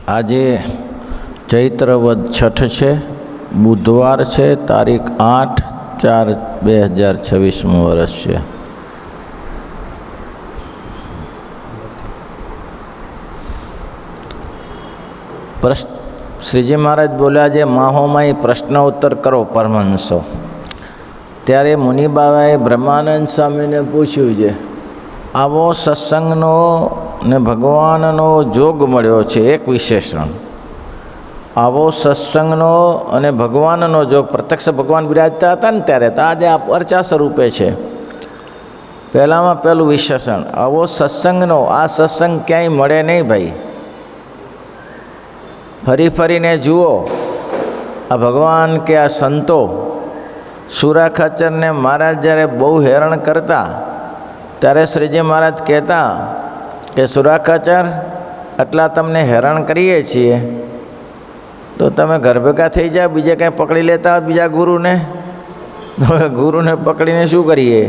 આજે ચૈત્ર વદ છઠ છે, બુધવાર છે, તારીખ 8/4/2026 વર્ષ છે। શ્રીજી મહારાજ બોલ્યા છે, માહોમાઈ પ્રશ્ન ઉત્તર કરો પરમહંસો। ત્યારે મુનિબાવાએ બ્રહ્માનંદ સ્વામીને પૂછ્યું છે, આવો સત્સંગનો ને ભગવાનનો જોગ મળ્યો છે, એક વિશેષણ આવો સત્સંગનો અને ભગવાનનો જોગ, પ્રત્યક્ષ ભગવાન બિરાજતા હતા ને ત્યારે તો આજે આ અર્ચા સ્વરૂપે છે। પહેલામાં પહેલું વિશેષણ આવો સત્સંગનો, આ સત્સંગ ક્યાંય મળે નહીં ભાઈ। ફરી ફરીને જુઓ, આ ભગવાન કે આ સંતો સુરા ખાચરને મહારાજ જ્યારે બહુ હેરાન કરતા ત્યારે શ્રીજી મહારાજ કહેતા કે સુરા ખાચર, આટલા તમને હેરાન કરીએ છીએ તો તમે ઘર ભેગા થઈ જાઓ, બીજે કંઈ પકડી લેતા હોય બીજા ગુરુને, ગુરુને પકડીને શું કરીએ?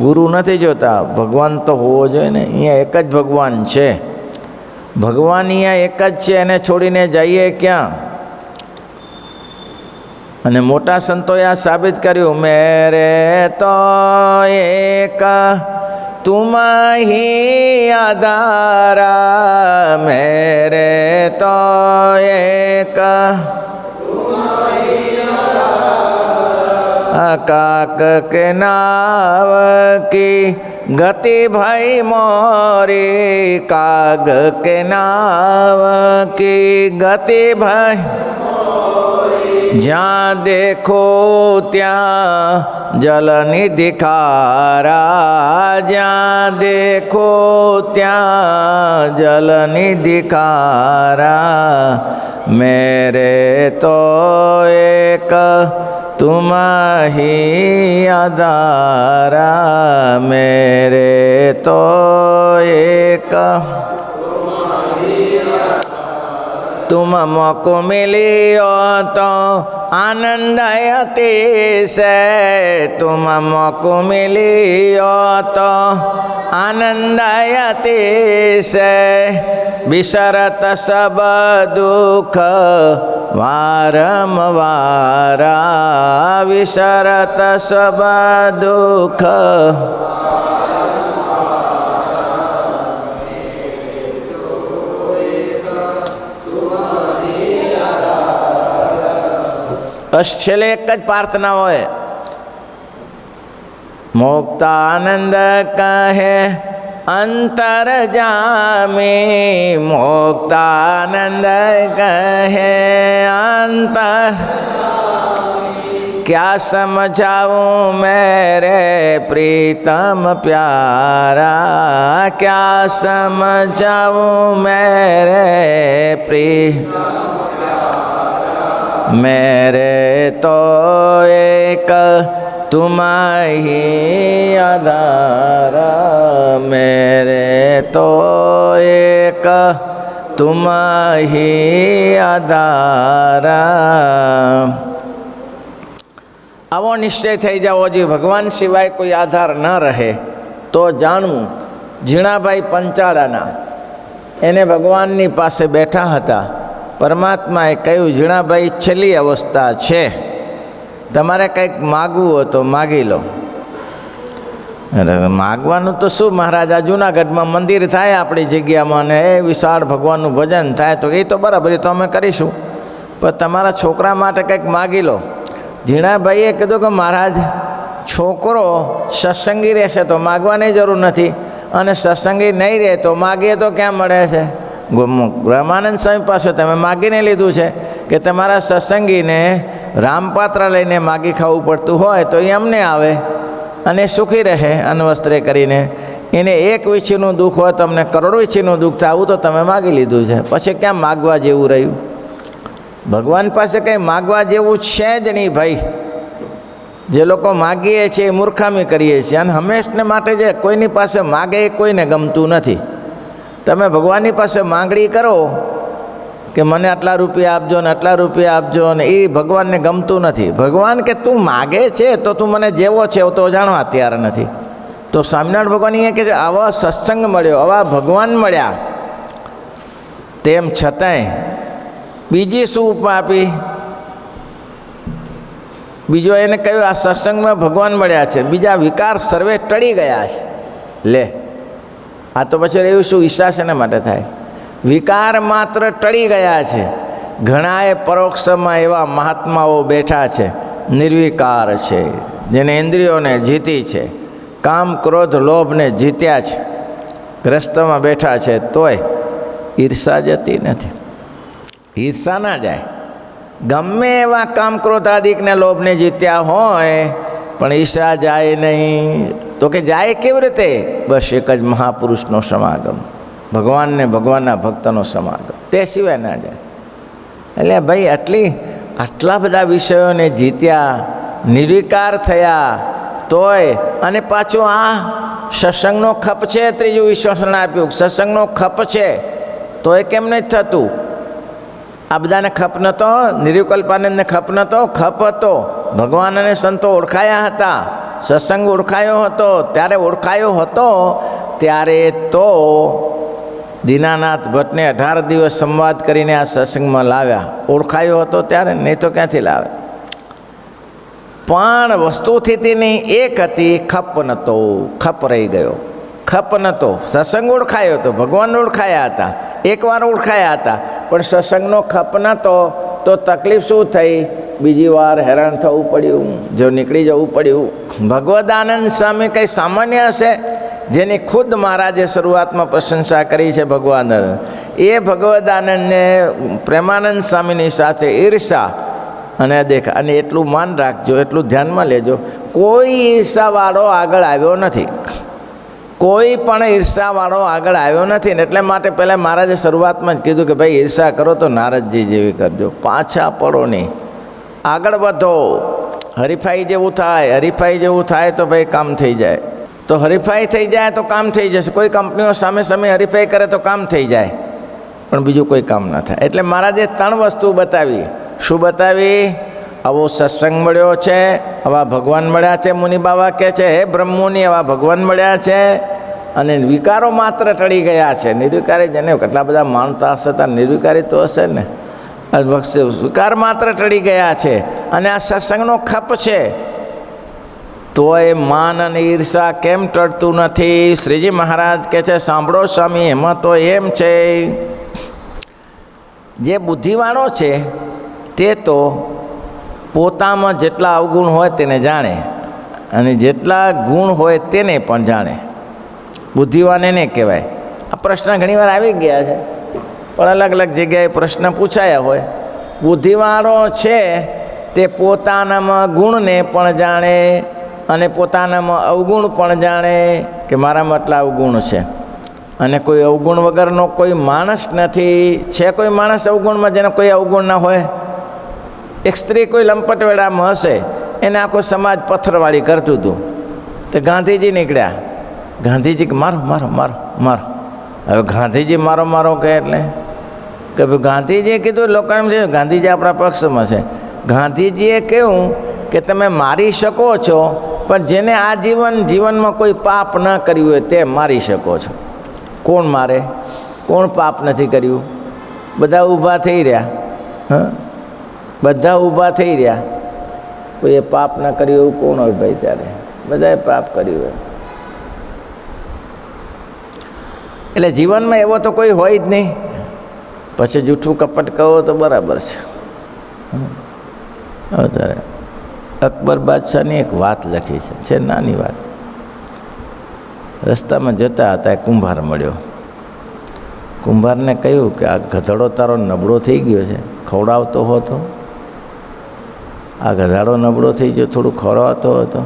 ગુરુ નથી જોતા, ભગવાન તો હોવો જોઈએ ને। અહીંયા એક જ ભગવાન છે, ભગવાન અહીંયા એક જ છે, એને છોડીને જઈએ ક્યાં? અને મોટા સંતોએ આ સાબિત કર્યું, મેરે તો એક तुम ही आधारा, मेरे तो एक काक के नाव की गति भाई मोरी, काग के नाव की गति भाई, जहाँ देखो ત્યાં जल निधि खारा, જ્યાં देखो ત્યાં जल निधि खारा, मेरे तो एक तुम ही आधारा, मेरे तो एक तुम मोको मिलियो तो आनंद अतिशय, तुम मोको मिलियो तो आनंद अतिशय, बिसरत सब दुख वारंवारा, विसरत सब दुख बस छेले एक ज प्रार्थना होय, मुक्तानंद कहे अंतर जामी, मुक्तानंद कहे अंतर, क्या समझाऊं मेरे प्रीतम प्यारा, क्या समझाऊं मेरे मेरे तो एक तुम ही आधारा, मेरे तो एक तुम ही आधारा। आवो निश्चय थई जाओ जी, भगवान सिवाय कोई आधार न रहे तो जाणवू। झीणाभाई पंचाळाना एने भगवाननी पासे बैठा हता, परमात्माए कह્યું, ઝીણાભાઈ છેલ્લી અવસ્થા છે, તમારે કંઈક માગવું હોય તો માગી લો। માગવાનું તો શું મહારાજ, આ જૂનાગઢમાં મંદિર થાય આપણી જગ્યામાં ને એ વિશાળ ભગવાનનું ભજન થાય તો એ તો બરાબર, એ તો અમે કરીશું, પણ તમારા છોકરા માટે કંઈક માગી લો। ઝીણાભાઈએ કીધું કે મહારાજ, છોકરો સત્સંગી રહેશે તો માગવાની જરૂર નથી, અને સત્સંગી નહીં રહે તો માગીએ તો ક્યાં મળે છે? બ્રહ્માનંદ સ્વામી પાસે તમે માગીને લીધું છે કે તમારા સત્સંગીને રામપાત્ર લઈને માગી ખાવું પડતું હોય તો એ અમને આવે અને સુખી રહે અન્વસ્ત્રે કરીને, એને એક વીછીનું દુઃખ હોય તો અમને કરોડ વીછીનું દુઃખ થાય, આવું તો તમે માગી લીધું છે, પછી ક્યાં માગવા જેવું રહ્યું? ભગવાન પાસે કંઈ માગવા જેવું છે જ નહીં ભાઈ। જે લોકો માગીએ છીએ એ મૂર્ખામી કરીએ છીએ, અને હંમેશને માટે જે કોઈની પાસે માગે એ કોઈને ગમતું નથી। તમે ભગવાનની પાસે માંગણી કરો કે મને આટલા રૂપિયા આપજો ને આટલા રૂપિયા આપજો ને, એ ભગવાનને ગમતું નથી। ભગવાન કે તું માગે છે તો તું મને જેવો છે તો જાણવા તૈયાર નથી। તો સ્વામિનારાયણ ભગવાન અહીંયા કહે છે, આવા સત્સંગ મળ્યો, આવા ભગવાન મળ્યા, તેમ છતાંય બીજી શું ઉપમા આપી? બીજો એને કહ્યું આ સત્સંગમાં ભગવાન મળ્યા છે, બીજા વિકાર સર્વે ટળી ગયા છે. લે, આ તો પછી એવું શું ઈચ્છા શેના માટે થાય? વિકાર માત્ર ટળી ગયા છે. ઘણાએ પરોક્ષમાં એવા મહાત્માઓ બેઠા છે, નિર્વિકાર છે, જેને ઇન્દ્રિયોને જીતી છે, કામ ક્રોધ લોભને જીત્યા છે, ગ્રસ્તમાં બેઠા છે, તોય ઈર્ષા જતી નથી. ઈર્ષા ના જાય. ગમે એવા કામ ક્રોધાદિકને લોભને જીત્યા હોય પણ ઈર્ષા જાય નહીં. તો કે જાય કેવી રીતે? બસ એક જ મહાપુરુષનો સમાગમ, ભગવાનને ભગવાનના ભક્તનો સમાગમ, તે સિવાય ના જાય. એટલે ભાઈ આટલા બધા વિષયોને જીત્યા, નિર્વિકાર થયા, તોય અને પાછું આ સત્સંગનો ખપ છે. ત્રીજું વિશ્વાસન આપ્યું, સત્સંગનો ખપ છે, તોય કેમ નથી થતું? આ બધાને ખપ નહોતો, નિર્વિકલ્પાનંદને ખપ નહોતો, ખપ હતો. ભગવાન અને સંતો ઓળખાયા હતા, સત્સંગ ઓળખાયો હતો. ત્યારે તો દીનાનાથ ભટ્ટને 18 દિવસ સંવાદ કરીને આ સત્સંગમાં લાવ્યા. ઓળખાયો હતો ત્યારે, નહીં તો ક્યાંથી લાવે? પણ વસ્તુથી તેની એક હતી, ખપ નહોતો. ખપ રહી ગયો, ખપ નહોતો. સત્સંગ ઓળખાયો હતો, ભગવાન ઓળખાયા હતા, એકવાર ઓળખાયા હતા, પણ સત્સંગનો ખપ નહોતો. તો તકલીફ શું થઈ? બીજી વાર હેરાન થવું પડ્યું, જો નીકળી જવું પડ્યું. ભગવદાનંદ સ્વામી કંઈ સામાન્ય હશે? જેની ખુદ મહારાજે શરૂઆતમાં પ્રશંસા કરી છે ભગવાન. એ ભગવદાનંદને પ્રેમાનંદ સ્વામીની સાથે ઈર્ષા અને દેખા. અને એટલું માન રાખજો, એટલું ધ્યાનમાં લેજો, કોઈ ઈર્ષાવાળો આગળ આવ્યો નથી. કોઈ પણ ઈર્ષાવાળો આગળ આવ્યો નથી ને એટલે માટે પહેલાં મહારાજે શરૂઆતમાં જ કીધું કે ભાઈ ઈર્ષા કરો તો નારદજી જેવી કરજો, પાછા પડો નહીં, આગળ વધો. હરીફાઈ જેવું થાય તો ભાઈ કામ થઈ જાય. તો હરીફાઈ થઈ જાય તો કામ થઈ જશે. કોઈ કંપનીઓ સામે હરીફાઈ કરે તો કામ થઈ જાય, પણ બીજું કોઈ કામ ના થાય. એટલે મહારાજે 3 વસ્તુ બતાવી. શું બતાવી? આવો સત્સંગ મળ્યો છે, આવા ભગવાન મળ્યા છે. મુનિ બાબા કહે છે, હે બ્રહ્મોની, આવા ભગવાન મળ્યા છે, અને વિકારો માત્ર ટળી ગયા છે. નિર્વિકારી જેને કેટલા બધા માનતા હશે ત્યાં નિર્વિકારી તો હશે ને. વિકાર માત્ર ટળી ગયા છે, અને આ સત્સંગનો ખપ છે. તો એ માન અને ઈર્ષા કેમ ટળતું નથી? શ્રીજી મહારાજ કહે છે, સાંભળો સ્વામી, એમાં તો એમ છે, જે બુદ્ધિવાળો છે તે તો પોતામાં જેટલા અવગુણ હોય તેને જાણે, અને જેટલા ગુણ હોય તેને પણ જાણે. બુદ્ધિવાન એને કહેવાય. આ પ્રશ્ન ઘણીવાર આવી ગયા છે, પણ અલગ અલગ જગ્યાએ પ્રશ્ન પૂછાયા હોય. બુદ્ધિવાળો છે તે પોતાનામાં ગુણને પણ જાણે અને પોતાનામાં અવગુણ પણ જાણે કે મારામાં આટલા અવગુણ છે. અને કોઈ અવગુણ વગરનો કોઈ માણસ નથી. છે કોઈ માણસ અવગુણમાં જેને કોઈ અવગુણ ના હોય? એક સ્ત્રી કોઈ લંપટ વેળામાં હશે, એને આખો સમાજ પથ્થરવાળી કરતું હતું. તો ગાંધીજી નીકળ્યા. ગાંધીજી કે મારો મારો મારો મારો. હવે ગાંધીજી મારો મારો કહે એટલે કે ગાંધીજીએ કીધું લોકોને, ગાંધીજી આપણા પક્ષમાં છે. ગાંધીજીએ કહ્યું કે તમે મારી શકો છો, પણ જેને આ જીવનમાં કોઈ પાપ ન કર્યું હોય તે મારી શકો છો. કોણ મારે? કોણ પાપ નથી કર્યું? બધા ઊભા થઈ રહ્યા. બધા ઊભા થઈ રહ્યા. કોઈએ પાપ ન કર્યું એવું કોણ હોય ભાઈ? ત્યારે બધાએ પાપ કર્યું હોય. એટલે જીવનમાં એવો તો કોઈ હોય જ નહીં. પછી જૂઠું કપટ કહો તો બરાબર છે. ત્યારે અકબર બાદશાહની એક વાત લખી છે નાની વાત. રસ્તામાં જતા હતા, એક કુંભાર મળ્યો. કુંભારને કહ્યું કે આ ગધેડો તારો નબળો થઈ ગયો છે, ખવડાવતો હતો. આ ગધેડો નબળો થઈ ગયો, થોડું ખવડાવતો હતો.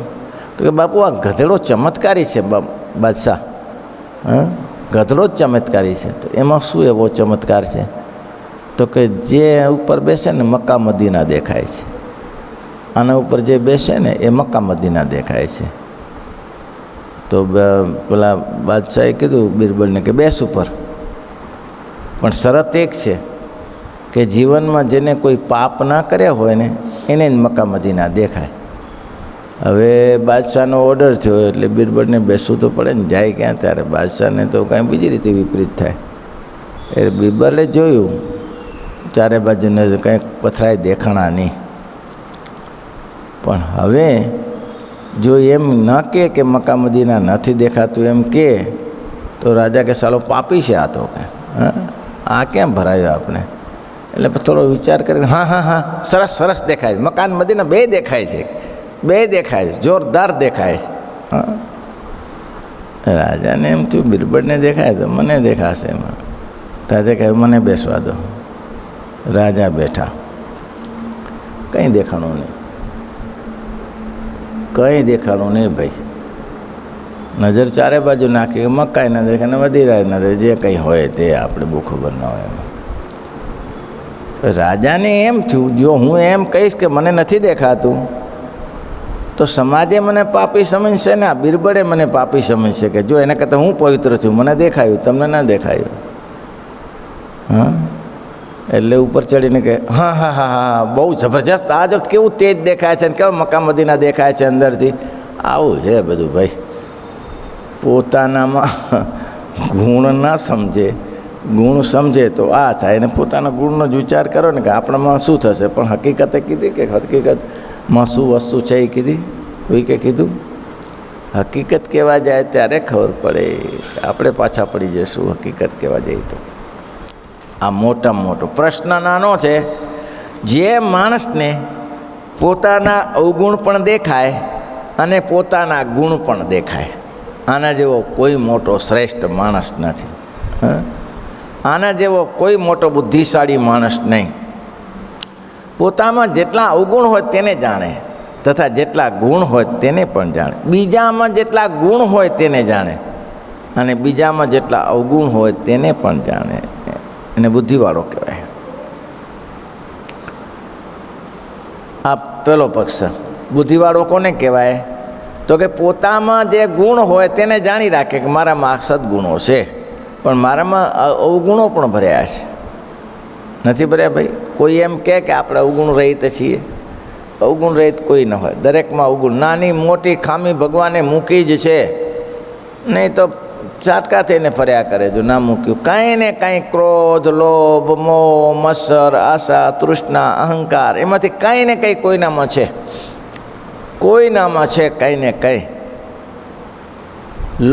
તો કે બાપુ, આ ગધેડો ચમત્કારી છે બાદશાહ. ગધેડો જ ચમત્કારી છે. તો એમાં શું એવો ચમત્કાર છે? તો કે જે ઉપર બેસે ને મક્કા મદીના દેખાય છે. આના ઉપર જે બેસે ને એ મક્કા મદીના દેખાય છે. તો પેલા બાદશાહે કીધું બિરબલને કે બેસ ઉપર, પણ શરત એક છે કે જીવનમાં જેને કોઈ પાપ ના કર્યા હોય ને એને જ મક્કા મદીના દેખાય. હવે બાદશાહનો ઓર્ડર થયો એટલે બિરબલને બેસવું તો પડે ને. જાય ક્યાં? ત્યારે બાદશાહને તો કાંઈ બીજી રીતે વિપરીત થાય. એટલે બિરબલે જોયું ચારે બાજુને કંઈક પથરાય દેખાણા નહીં. પણ હવે જો એમ ન કે મક્કા મદીના નથી દેખાતું એમ કે તો રાજા કે સાલો પાપી છે આ તો કે આ કેમ ભરાયો આપણે. એટલે થોડો વિચાર કરીને હા સરસ સરસ દેખાય છે, મકાન મદીના બે દેખાય છે, બે દેખાય છે, જોરદાર દેખાય છે. હા, રાજાને એમ થયું બિરબલને દેખાય તો મને દેખાશે એમાં. રાજા કહે મને બેસવા દો. રાજા બેઠા, કંઈ દેખાણું નહીં, કંઈ દેખાણું નહીં ભાઈ. નજર ચારે બાજુ નાખી, મકાઈ ના દેખાય ને મદીરા ના દેખાય, જે કંઈ હોય તે આપણે બહુ ખબર ના હોય એમાં. રાજાને એમ થયું જો હું એમ કહીશ કે મને નથી દેખાતું તો સમાજે મને પાપી સમજશે ને આ બિરબલે મને પાપી સમજશે કે જો એને કરતાં હું પવિત્ર છું, મને દેખાયું તમને ના દેખાયું. હા, એટલે ઉપર ચડીને કે હા બહુ જબરજસ્ત, આ જો કેવું તેજ દેખાય છે ને કેવા મક્કા મદીના દેખાય છે અંદરથી. આવું છે બધું ભાઈ. પોતાનામાં ગુણ ના સમજે, ગુણ સમજે તો આ થાય ને પોતાના ગુણનો જ વિચાર કરો ને કે આપણામાં શું થશે. પણ હકીકતે કીધી કે હકીકતમાં શું વસ્તુ છે એ કીધી, કોઈ કે કીધું. હકીકત કહેવા જાય ત્યારે ખબર પડે, આપણે પાછા પડી જઈશું હકીકત કહેવા જઈએ તો. આ મોટામાં મોટો પ્રશ્ન નાનો છે, જે માણસને પોતાના અવગુણ પણ દેખાય અને પોતાના ગુણ પણ દેખાય, આના જેવો કોઈ મોટો શ્રેષ્ઠ માણસ નથી. આના જેવો કોઈ મોટો બુદ્ધિશાળી માણસ નહીં. પોતામાં જેટલા અવગુણ હોય તેને જાણે તથા જેટલા ગુણ હોય તેને પણ જાણે. બીજામાં જેટલા ગુણ હોય તેને જાણે અને બીજામાં જેટલા અવગુણ હોય તેને પણ જાણે. એને બુદ્ધિવાળો કહેવાય. આ પેલો પક્ષ. બુદ્ધિવાળો કોને કહેવાય તો કે પોતામાં જે ગુણ હોય તેને જાણી રાખે કે મારામાં આ સદગુણો છે પણ મારામાં અવગુણો પણ ભર્યા છે. નથી ભર્યા ભાઈ? કોઈ એમ કહે કે આપણે અવગુણ રહિત છીએ, અવગુણ રહિત કોઈ ન હોય. દરેકમાં અવગુણ, નાની મોટી ખામી ભગવાને મૂકી જ છે, નહીં તો ચાટકા થઈને ફર્યા કરે. જો ના મૂક્યું કાંઈ ને કાંઈ ક્રોધ, લોભ, મોહ, મત્સર, આશા, તૃષ્ણા, અહંકાર, એમાંથી કાંઈ ને કંઈ કોઈનામાં છે, કોઈનામાં છે કંઈ ને કંઈ.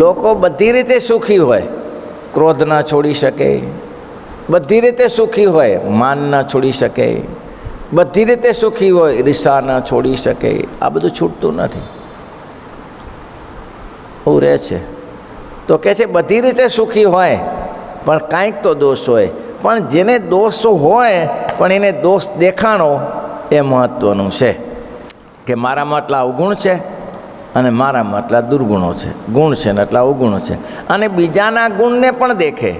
લોકો બધી રીતે સુખી હોય, ક્રોધ ના છોડી શકે, બધી રીતે સુખી હોય, માન ના છોડી શકે, બધી રીતે સુખી હોય, ઈર્ષા ના છોડી શકે. આ બધું છૂટતું નથી, એવું રહે છે. તો કહે છે બધી રીતે સુખી હોય પણ કાંઈક તો દોષ હોય. પણ જેને દોષ હોય પણ એને દોષ દેખાણો એ મહત્ત્વનું છે કે મારામાં આટલા અવગુણ છે અને મારામાં આટલા દુર્ગુણો છે, ગુણ છે ને આટલા અવગુણો છે. અને બીજાના ગુણને પણ દેખે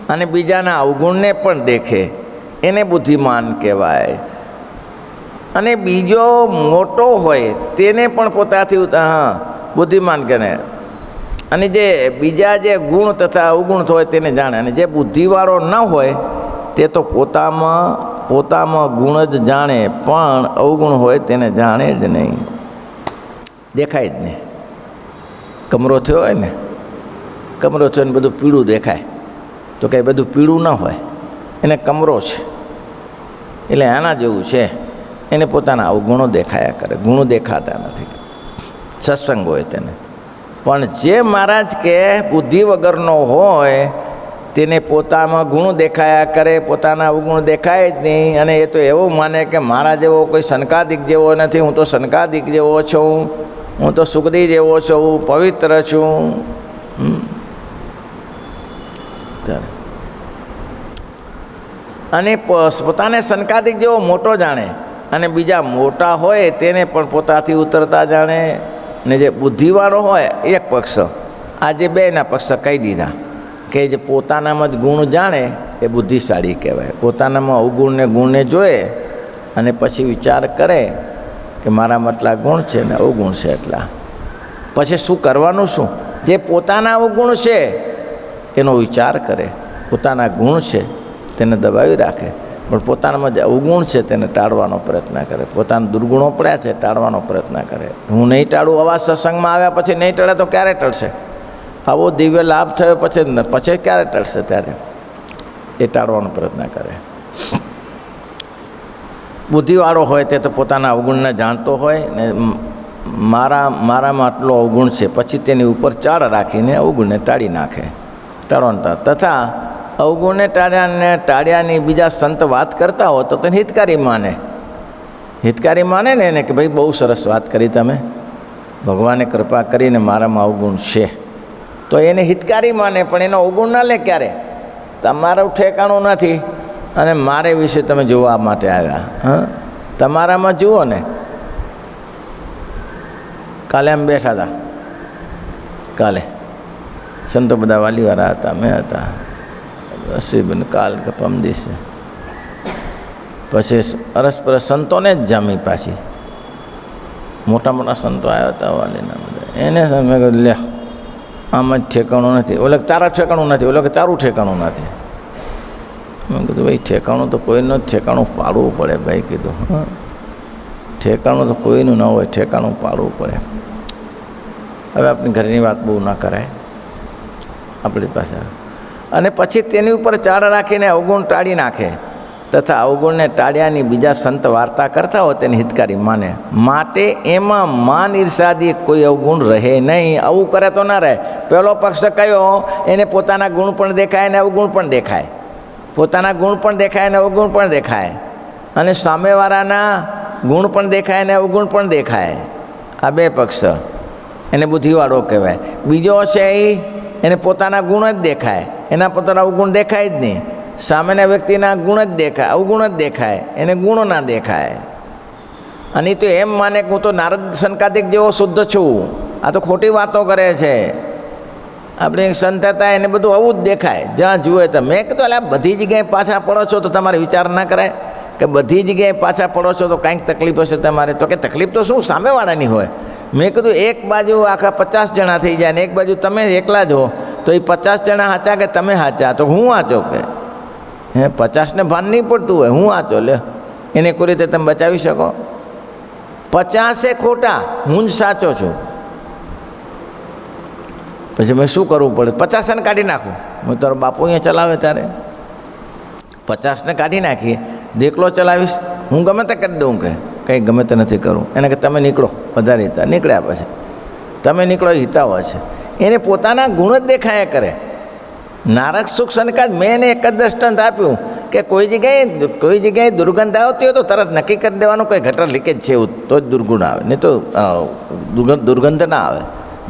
અને બીજાના અવગુણને પણ દેખે, એને બુદ્ધિમાન કહેવાય. અને બીજો મોટો હોય તેને પણ પોતાથી બુદ્ધિમાન કહેવાય. અને જે બીજા જે ગુણ તથા અવગુણ હોય તેને જાણે. અને જે બુદ્ધિવાળો ન હોય તે તો પોતામાં ગુણ જ જાણે પણ અવગુણ હોય તેને જાણે જ નહીં, દેખાય જ નહીં. કમરો થયો હોય ને, કમરો થયો ને બધું પીળું દેખાય તો કંઈ બધું પીળું ન હોય, એને કમરો છે. એટલે આના જેવું છે, એને પોતાના અવગુણો દેખાયા કરે, ગુણો દેખાતા નથી. સત્સંગ હોય તેને. પણ જે મહારાજ કે બુદ્ધિ વગરનો હોય તેને પોતામાં ગુણ દેખાયા કરે, પોતાના અવગુણ દેખાય જ નહીં. અને એ તો એવું માને કે મારા જેવો કોઈ સનકાદિક જેવો નથી, હું તો સનકાદિક જેવો છું, હું તો સુખદી જેવો છું, હું પવિત્ર છું. અને પોતાને સનકાદિક જેવો મોટો જાણે અને બીજા મોટા હોય તેને પણ પોતાથી ઉતરતા જાણે. ને જે બુદ્ધિવાળો હોય એક પક્ષ, આજે બેના પક્ષ કહી દીધા કે જે પોતાનામાં જ ગુણ જાણે એ બુદ્ધિશાળી કહેવાય. પોતાનામાં અવગુણને ગુણને જોએ અને પછી વિચાર કરે કે મારામાં એટલા ગુણ છે ને અવગુણ છે એટલા, પછી શું કરવાનું શું? જે પોતાના અવગુણ છે એનો વિચાર કરે, પોતાના ગુણ છે તેને દબાવી રાખે, પણ પોતાનામાં જે અવગુણ છે તેને ટાળવાનો પ્રયત્ન કરે. પોતાના દુર્ગુણો પડ્યા છે ટાળવાનો પ્રયત્ન કરે. હું નહીં ટાળું, આવા સત્સંગમાં આવ્યા પછી નહીં ટળે તો ક્યારે ટળશે? આવો દિવ્ય લાભ થયો પછી ક્યારે ટળશે? ત્યારે એ ટાળવાનો પ્રયત્ન કરે. બુદ્ધિવાળો હોય તે તો પોતાના અવગુણને જાણતો હોય ને મારામાં આટલો અવગુણ છે, પછી તેની ઉપર ચાળ રાખીને અવગુણને ટાળી નાખે. ટાળવાના તથા અવગુણને ટાળ્યાની બીજા સંત વાત કરતા હો તો તેને હિતકારી માને. હિતકારી માને ને એને કે ભાઈ બહુ સરસ વાત કરી તમે, ભગવાને કૃપા કરીને મારામાં અવગુણ છે, તો એને હિતકારી માને. પણ એનો અવગુણ ના લે ક્યારે, તમારું ઠેકાણું નથી અને મારે વિશે તમે જોવા માટે આવ્યા. તમારામાં જુઓ ને. કાલે અમે બેઠા હતા, કાલે સંતો બધા વાલીવાળા હતા, મેં હતા, રસીબન કાલ કે પરમ દિવસે. પછી અરસપરસ સંતોને જ જામી, પાછી મોટા મોટા સંતો આવ્યા હતા વાલીના બધા. એને મેં કહ્યું લે આમ જ ઠેકાણું નથી, ઓલે તારા ઠેકાણું નથી, ઓલે કે તારું ઠેકાણું નથી. મેં કીધું ભાઈ ઠેકાણું તો કોઈનું જ ઠેકાણું પાડવું પડે ભાઈ. કીધું ઠેકાણું તો કોઈનું ન હોય, ઠેકાણું પાડવું પડે. હવે આપણી ઘરની વાત બહુ ના કરાય આપણી પાસે. અને પછી તેની ઉપર ચાળ રાખીને અવગુણ ટાળી નાખે. તથા અવગુણને ટાળ્યાની બીજા સંત વાર્તા કરતા હોય તેને હિતકારી માને. માટે એમાં માન ઈર્ષાદી કોઈ અવગુણ રહે નહીં. આવું કરે તો ના રહે. પહેલો પક્ષ કયો, એને પોતાના ગુણ પણ દેખાય ને અવગુણ પણ દેખાય, પોતાના ગુણ પણ દેખાય ને અવગુણ પણ દેખાય, અને સામેવાળાના ગુણ પણ દેખાય ને અવગુણ પણ દેખાય. આ બે પક્ષ, એને બુદ્ધિવાળો કહેવાય. બીજો છે એને પોતાના ગુણ જ દેખાય, એના પોતાના અવગુણ દેખાય જ નહીં. સામેના વ્યક્તિના ગુણ જ દેખાય, અવગુણ જ દેખાય, એને ગુણો ના દેખાય. અને તો એમ માને કે હું તો નારદ સંકાદિક જેવો શુદ્ધ છું. આ તો ખોટી વાતો કરે છે. આપણે સંત હતા એને બધું આવું જ દેખાય જ્યાં જુએ તો. મેં કીધું એટલે બધી જગ્યાએ પાછા પડો છો તો તમારે વિચાર ના કરાય કે બધી જગ્યાએ પાછા પડો છો તો કાંઈક તકલીફ હશે તમારે? તો કે તકલીફ તો શું સામેવાળાની હોય. મેં કીધું એક બાજુ આખા 50 જણા થઈ જાય ને એક બાજુ તમે એકલા જ હો, તો એ 50 જણા સાચા કે તમે સાચા? તો હું સાચો કે 50ને ભાન નહીં પડતું હોય, હું સાચો લે. એને કોઈ રીતે તમે બચાવી શકો? 50 ખોટા, હું જ સાચો છું. પછી મેં શું કરવું પડે? 50ને કાઢી નાખું. હું તારો બાપુ અહીંયા ચલાવે ત્યારે 50ને કાઢી નાખીએ, દેખલો ચલાવીશ હું ગમે તે કરી દઉં કે કંઈ ગમે તે નથી કરું. એને કે તમે નીકળો, વધારે હિતા નીકળ્યા પછી તમે નીકળો હિતાવ છે. એને પોતાના ગુણ જ દેખાયા કરે. નારક સુખ સનકાદ મેં એને એક જ દૃષ્ટાંત આપ્યું કે કોઈ જગ્યાએ દુર્ગંધ આવતી હોય તો તરત નક્કી કરી દેવાનું કોઈ ગટર લીકેજ છે એવું, તો જ દુર્ગુણ આવે, નહીં તો દુર્ગંધ ના આવે.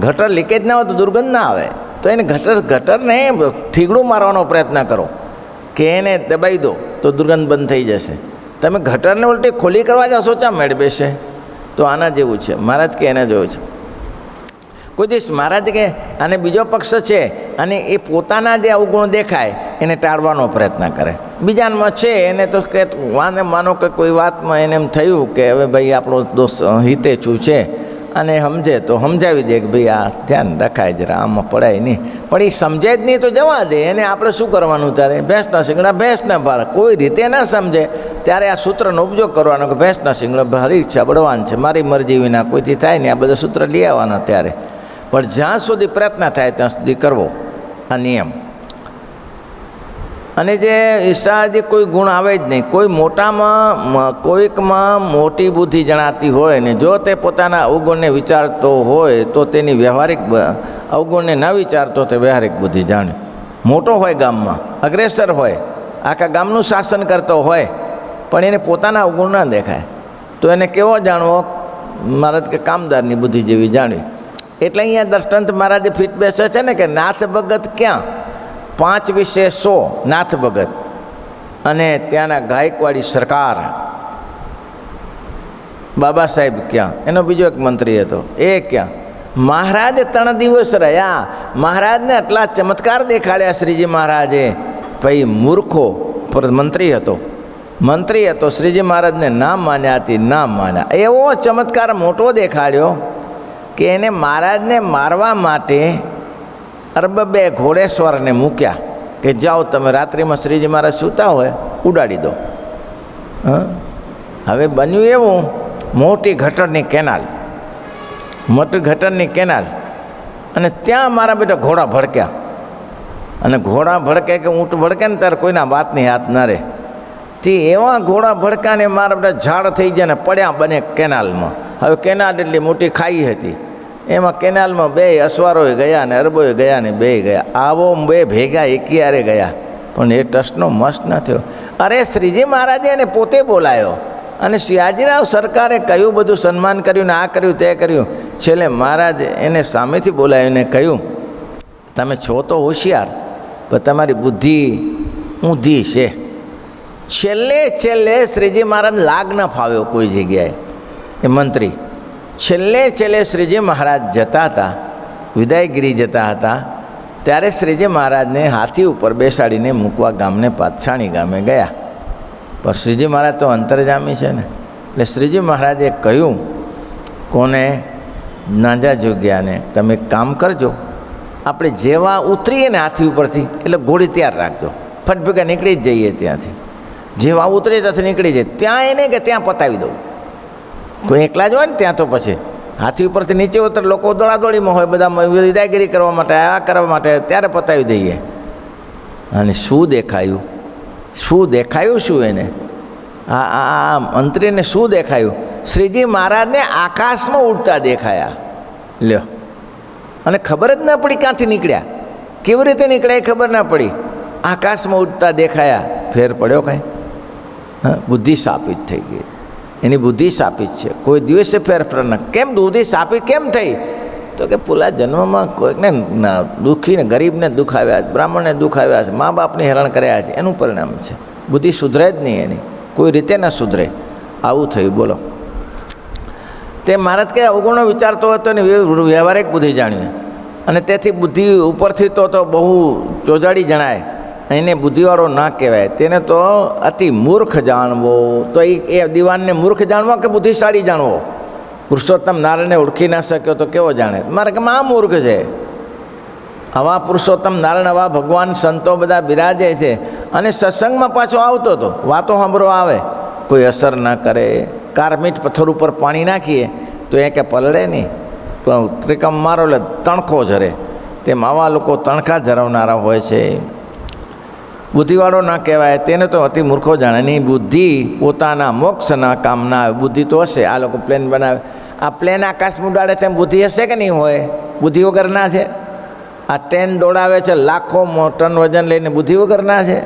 ગટર લીકેજ ના હોય તો દુર્ગંધ ના આવે. તો એને ગટરને થીગડું મારવાનો પ્રયત્ન કરો કે એને દબાઈ દો તો દુર્ગંધ બંધ થઈ જશે. તમે ગટરને ઉલટી ખોલી કરવા જાઓ સોચા મેળ બેસે. તો આના જેવું છે. મહારાજ કે એના જેવું છે. કોઈ દિવસ મહારાજ કે અને બીજો પક્ષ છે અને એ પોતાના જે અવગુણ દેખાય એને ટાળવાનો પ્રયત્ન કરે. બીજામાં છે એને તો કે વાને માનો કે કોઈ વાતમાં એને એમ થયું કે હવે ભાઈ આપણો દોસ્ત હિતેચુ છે અને સમજે તો સમજાવી દે કે ભાઈ આ ધ્યાન રખાય જરા, આમાં પડાય નહીં. પણ એ સમજે જ નહીં તો જવા દે. એને આપણે શું કરવાનું? ત્યારે ભેંસના શિંગડા ભેંસના ભાળ. કોઈ રીતે ના સમજે ત્યારે આ સૂત્રનો ઉપયોગ કરવાનો કે ભેંસના શિંગડા હરી ઈચ્છા બળવાન છે, મારી મરજી વિના કોઈથી થાય નહીં. આ બધા સૂત્ર લઈ આવવાના ત્યારે. પણ જ્યાં સુધી પ્રયત્ન થાય ત્યાં સુધી કરવો આ નિયમ. અને જે ઈર્ષાદી કોઈ ગુણ આવે જ નહીં. કોઈ કોઈકમાં મોટી બુદ્ધિ જણાતી હોય ને જો તે પોતાના અવગુણને વિચારતો હોય તો તેની વ્યવહારિક અવગુણને ન વિચારતો તે વ્યવહારિક બુદ્ધિ જાણે. મોટો હોય, ગામમાં અગ્રેસર હોય, આખા ગામનું શાસન કરતો હોય, પણ એને પોતાના અવગુણ ના દેખાય તો એને કેવો જાણવો? મહારાજ કે કામદારની બુદ્ધિ જેવી જાણવી. એટલે અહીંયા દ્રષ્ટાંત મહારાજે ફીટ બેસે છે ને કે નાથ ભગત ક્યાં 5 વિશે 100 નાથ ભગત અને ત્યાંના ગાયકવાડી સરકાર બાબા સાહેબ ક્યાં, એનો બીજો એક મંત્રી હતો એ ક્યાં. મહારાજ 3 દિવસ રહ્યા. મહારાજને આટલા ચમત્કાર દેખાડ્યા શ્રીજી મહારાજે. ભાઈ મૂર્ખો પર મંત્રી હતો શ્રીજી મહારાજને ના માન્યાથી ના માન્યા. એવો ચમત્કાર મોટો દેખાડ્યો કે એને મહારાજને મારવા માટે અરબબે ઘોડેશ્વરને મૂક્યા કે જાઓ તમે રાત્રિમાં શ્રીજી મહારાજ સૂતા હોય ઉડાડી દો. હવે બન્યું એવું, મોટી ગટરની કેનાલ અને ત્યાં મારા બેટા ઘોડા ભડક્યા. અને ઘોડા ભડકે કે ઊંટ ભડકે ને ત્યારે કોઈના વાતની હાથ ના રહે. તે એવા ઘોડા ભડકાને મારા બધા ઝાડ થઈ ગયા ને પડ્યા બને કેનાલમાં. હવે કેનાલ એટલી મોટી ખાઈ હતી, એમાં કેનાલમાં બે અસવારોએ ગયા ને અરબોએ ગયા ને બે ગયા. આવો બે ભેગા એකිયારે ગયા, પણ એ ટ્રસ્ટનો મસ્ત ન થયો. અરે શ્રીજી મહારાજે એને પોતે બોલાયો અને શિયાજીરાવ સરકારે કયું બધું સન્માન કર્યું ને આ કર્યું તે કર્યું. છેલ્લે મહારાજ એને સામેથી બોલાવીને કહ્યું, તમે છો તો હોશિયાર, પણ તમારી બુદ્ધિ ઊંધી છે. છેલ્લે શ્રીજી મહારાજ લાગ ન ફાવ્યો કોઈ જગ્યાએ. એ મંત્રી છેલ્લે શ્રીજી મહારાજ જતા હતા, વિદાયગીરી જતા હતા, ત્યારે શ્રીજી મહારાજને હાથી ઉપર બેસાડીને મૂકવા ગામને પાછાણી ગામે ગયા. પણ શ્રીજી મહારાજ તો અંતર્જામી છે ને, એટલે શ્રીજી મહારાજે કહ્યું કોને? નાંજા જોગ્યાને, તમે એક કામ કરજો, આપણે જેવા ઉતરીએ ને હાથી ઉપરથી એટલે ઘોડી તૈયાર રાખજો, ફટ ભેગા નીકળી જ જઈએ ત્યાંથી. જેવા ઉતરીએ ત્યાંથી નીકળી જાય, ત્યાં એને કે ત્યાં પતાવી દઉં. કોઈ એકલા જ હોય ને ત્યાં તો પછી હાથી ઉપરથી નીચે ઉતર લોકો દોડાદોડીમાં હોય, બધા વિદાયગીરી કરવા માટે, આ કરવા માટે, ત્યારે પતાવી દઈએ. અને શું દેખાયું શું એને? આ મંત્રીને શું દેખાયું? શ્રીજી મહારાજને આકાશમાં ઉડતા દેખાયા. લ્યો, અને ખબર જ ના પડી ક્યાંથી નીકળ્યા, કેવી રીતે નીકળ્યા એ ખબર ના પડી. આકાશમાં ઉડતા દેખાયા. ફેર પડ્યો કાંઈ? હા, બુદ્ધિ સાપિત થઈ ગઈ. એની બુદ્ધિ સાપિત છે, કોઈ દિવસે ફેરફાર ન. કેમ બુદ્ધિ સાપિત કેમ થઈ? તો કે પેલા જન્મમાં કોઈકને દુઃખીને ગરીબને દુઃખ આવ્યા છે, બ્રાહ્મણને દુઃખ આવ્યા છે, મા બાપને હેરાન કર્યા છે, એનું પરિણામ છે. બુદ્ધિ સુધરે જ નહીં એની, કોઈ રીતે ન સુધરે. આવું થયું. બોલો. તે મહારાજ કે અવગુણો વિચારતો હતો ને વ્યવહારિક બુદ્ધિ જાણ્યું, અને તેથી બુદ્ધિ ઉપરથી તો બહુ ચોજાડી જણાય, એને બુદ્ધિવાળો ના કહેવાય. તેને તો અતિ મૂર્ખ જાણવો. તો એ દીવાનને મૂર્ખ જાણવો કે બુદ્ધિશાળી જાણવો? પુરુષોત્તમ નારાયણને ઓળખી ના શક્યો તો કેવો જાણે? મારે કે આ મૂર્ખ છે. આવા પુરુષોત્તમ નારાયણ, આવા ભગવાન સંતો બધા બિરાજે છે, અને સત્સંગમાં પાછો આવતો હતો, વાતો સાંભળો આવે, કોઈ અસર ના કરે. કારમીટ પથ્થર ઉપર પાણી નાખીએ તો એ કે પલળે નહીં, પણ ત્રિકમ મારો એટલે તણખો ઝરે. તેમ આવા લોકો તણખા ઝરવનારા હોય છે. બુદ્ધિવાળો ના કહેવાય, તેને તો અતિ મૂર્ખો જાણે. એની બુદ્ધિ પોતાના મોક્ષના કામ ના આવે. બુદ્ધિ તો હશે. આ લોકો પ્લેન બનાવે, આ પ્લેન આકાશમાં ઉડાડે છે, બુદ્ધિ હશે કે નહીં હોય? બુદ્ધિ વગરના છે. આ ટ્રેન દોડાવે છે લાખો ટન વજન લઈને, બુદ્ધિ વગરના છે.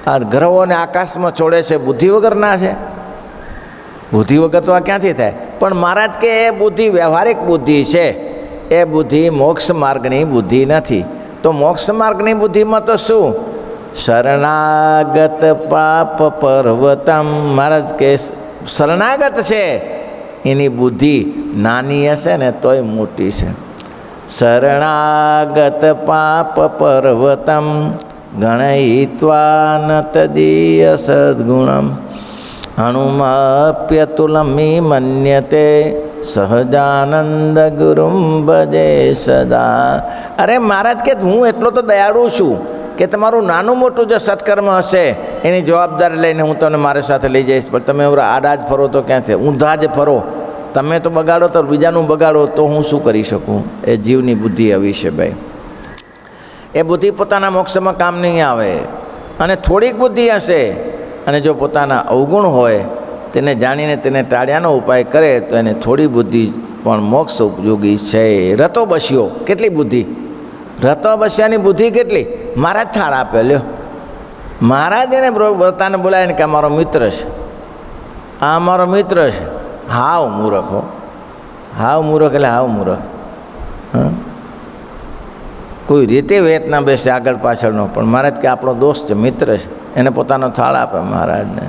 આ ગ્રહોને આકાશમાં છોડે છે, બુદ્ધિ વગરના છે. બુદ્ધિ વગર તો આ ક્યાંથી થાય? પણ મહારાજ કે એ બુદ્ધિ વ્યવહારિક બુદ્ધિ છે, એ બુદ્ધિ મોક્ષ માર્ગની બુદ્ધિ નથી. તો મોક્ષ માર્ગની બુદ્ધિમાં તો શું? શરણાગત પાપ પર્વતમ. મહારાજ કે શરણાગત છે એની બુદ્ધિ નાની હશે ને તોય મોટી છે. શરણાગત પાપ પર્વતમ ગણયિત્વા ન તદીય સદ્ગુણમ અણુમાપ્યતુલમી મન્યતે સહજાનંદ ગુરુમ ભજે સદા. અરે મહારાજ કે હું એટલો તો દયાળુ છું કે તમારું નાનું મોટું જે સત્કર્મ હશે એની જવાબદારી લઈને હું તમને મારી સાથે લઈ જઈશ, પણ તમે આડા જ ફરો તો ક્યાં છે? ઊંધા જ ફરો. તમે તો બગાડો તો બીજાનું બગાડો તો હું શું કરી શકું? એ જીવની બુદ્ધિ આવી છે ભાઈ. એ બુદ્ધિ પોતાના મોક્ષમાં કામ નહીં આવે. અને થોડીક બુદ્ધિ હશે, અને જો પોતાના અવગુણ હોય તેને જાણીને તેને ટાળ્યાનો ઉપાય કરે તો એને થોડી બુદ્ધિ પણ મોક્ષ ઉપયોગી છે. રતો બસ્યો, કેટલી બુદ્ધિ? રતો બસ્યાની બુદ્ધિ કેટલી? મહારાજ થાળ આપે. લ્યો, મહારાજ એને પોતાને બોલાવીને કે અમારો મિત્ર છે, આ અમારો મિત્ર છે. હાવ મૂરખ હો, હાવ મૂરખ એટલે હાવ મૂરખ. હા, કોઈ રીતે વેત ના બેસે આગળ પાછળનો, પણ મહારાજ કે આપણો દોસ્ત છે, મિત્ર છે, એને પોતાનો થાળ આપે મહારાજને.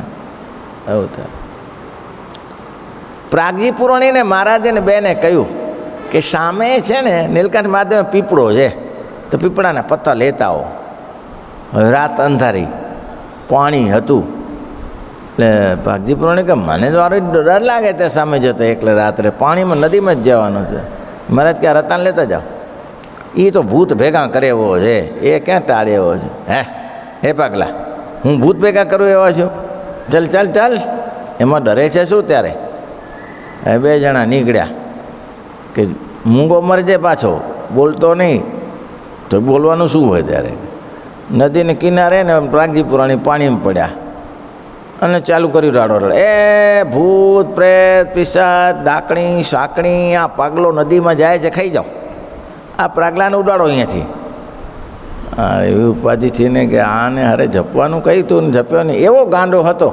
એવું થાય. પ્રાગજી પુરાણીને મહારાજને બેને કહ્યું કે સામે છે ને નીલકંઠ મહાદેવ પીપળો છે, તો પીપળાના પત્તા લેતા આવો. હવે રાત અંધારી, પાણી હતું. એટલે પ્રાગજી પુરાણી કે મને તો ડર લાગે તે સામે જતો એકલે રાત્રે પાણીમાં નદીમાં જ જવાનું છે. મહારાજ કે રતાને લેતા જાઓ, એ તો ભૂત ભેગા કરે એવો છે, એ ક્યાં ટાળે એવો છે? હે પાગલા, હું ભૂત ભેગા કરું એવા છું? ચાલ ચાલ ચાલ, એમાં ડરે છે શું? ત્યારે એ બે જણા નીકળ્યા કે મૂંગો મરી જાય પાછો, બોલતો નહીં તો બોલવાનું શું હોય? ત્યારે નદીને કિનારે ને પ્રાગજી પુરાણી પાણીમાં પડ્યા. અને ચાલુ કર્યું રાડો રડ, એ ભૂત પ્રેત પિશાચ ડાકણી સાકણી આ પાગલો નદીમાં જાય છે, ખાઈ જાઓ, આ પ્રાગલાને ઉડાડો અહીંયાથી. એવી ઉપાધિથી ને કે આને હારે જપવાનું કહ્યું તું ને જપ્યો નહીં, એવો ગાંડો હતો.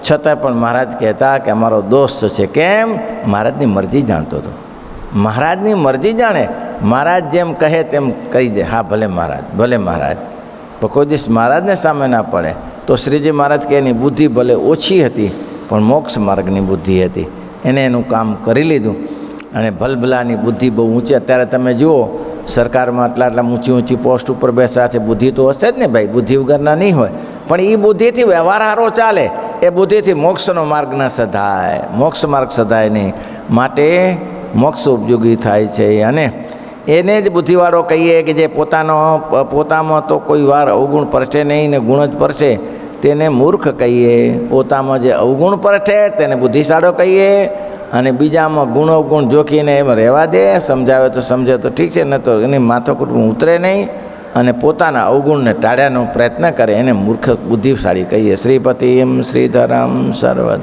છતાં પણ મહારાજ કહેતા કે અમારો દોસ્ત છે. કેમ? મહારાજની મરજી જાણતો હતો. મહારાજની મરજી જાણે, મહારાજ જેમ કહે તેમ કહી દે. હા ભલે મહારાજ, ભલે મહારાજ. પણ કોઈ દિવસ મહારાજને સામે ના પડે. તો શ્રીજી મહારાજ કે એની બુદ્ધિ ભલે ઓછી હતી પણ મોક્ષ માર્ગની બુદ્ધિ હતી. એને એનું કામ કરી લીધું. અને ભલભલાની બુદ્ધિ બહુ ઊંચી. અત્યારે તમે જુઓ સરકારમાં આટલા ઊંચી ઊંચી પોસ્ટ ઉપર બેસા છે, બુદ્ધિ તો હશે જ ને ભાઈ, બુદ્ધિ વગરના નહીં હોય. પણ એ બુદ્ધિથી વ્યવહાર હારો ચાલે, એ બુદ્ધિથી મોક્ષનો માર્ગ ન સધાય, મોક્ષ માર્ગ સધાય નહીં. માટે મોક્ષ ઉપયોગી થાય છે. અને એને જ બુદ્ધિવાળો કહીએ કે જે પોતામાં તો કોઈ વાર અવગુણ પરસે નહીં ને ગુણ જ પરસે, તેને મૂર્ખ કહીએ. પોતામાં જે અવગુણ પરસે તેને બુદ્ધિશાળો કહીએ. અને બીજામાં ગુણ અવગુણ જોખીને એમ રહેવા દે. સમજાવે તો સમજે તો ઠીક છે, ન તો એની માથાકૂટ ઉતરે નહીં. અને પોતાના અવગુણને ટાળ્યાનો પ્રયત્ન કરે એને મૂર્ખ બુદ્ધિશાળી કહીએ. શ્રીપતિમ શ્રીધરમ સર્વદ.